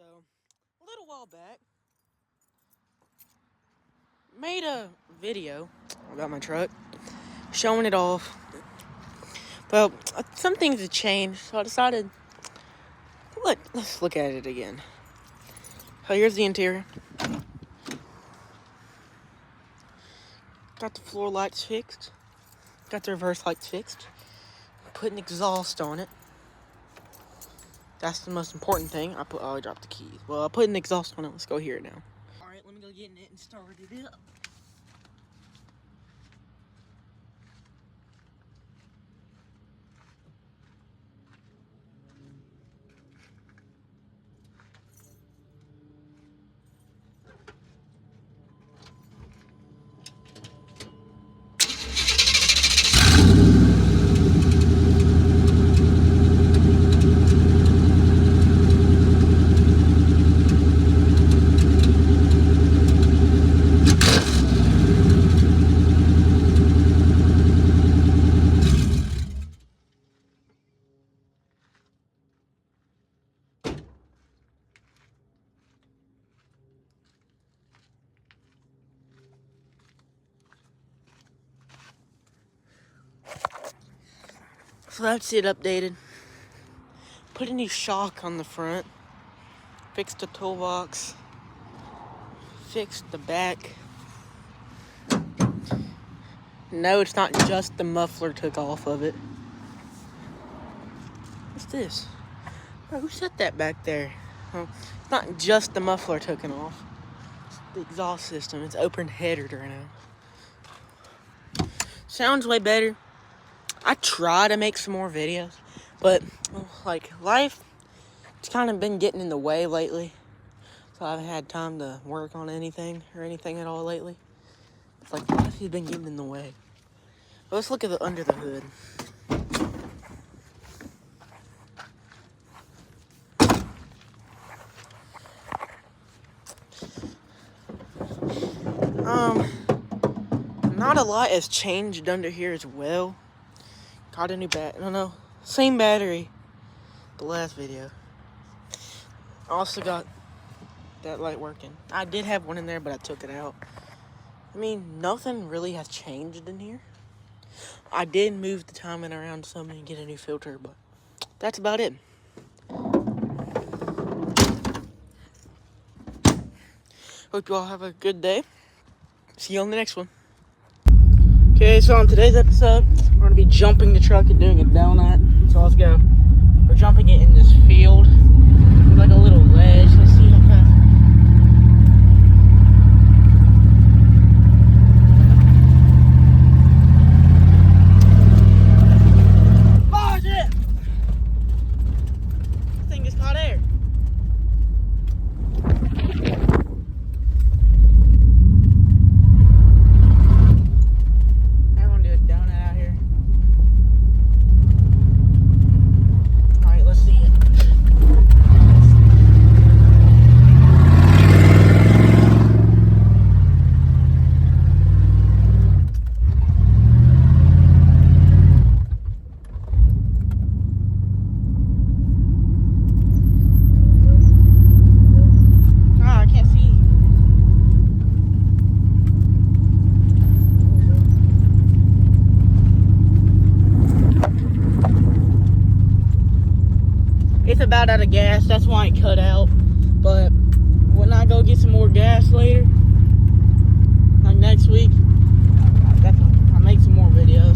So, a little while back, made a video about my truck, showing it off. Well, some things have changed, so I decided, let's look at it again. So here's the interior. Got the floor lights fixed. Got the reverse lights fixed. Put an exhaust on it. That's the most important thing. I dropped the keys. Well, I put an exhaust on it. Let's go hear it now. Alright, let me go get in it and start it up. So that's it updated. Put a new shock on the front. Fixed the toolbox. Fixed the back. No, it's not just the muffler took off of it. What's this? Bro, who set that back there? Oh, it's not just the muffler taken off. It's the exhaust system. It's open headed right now. Sounds way better. I try to make some more videos, but life, it's kind of been getting in the way lately. So I haven't had time to work on anything at all lately. It's like life has been getting in the way. But let's look at the under the hood. Not a lot has changed under here as well. Got a new same battery. The last video. Also got that light working. I did have one in there, but I took it out. I mean, nothing really has changed in here. I did move the timing around some and get a new filter, but that's about it. Hope you all have a good day. See you on the next one. Okay, so on today's episode, we're going to be jumping the truck and doing a donut. So let's go. We're jumping it in this field. There's like a little ledge. Let's see how fast. Oh, shit! This thing just caught air. It's about out of gas, that's why it cut out. But when I go get some more gas later, like next week, I'll make some more videos.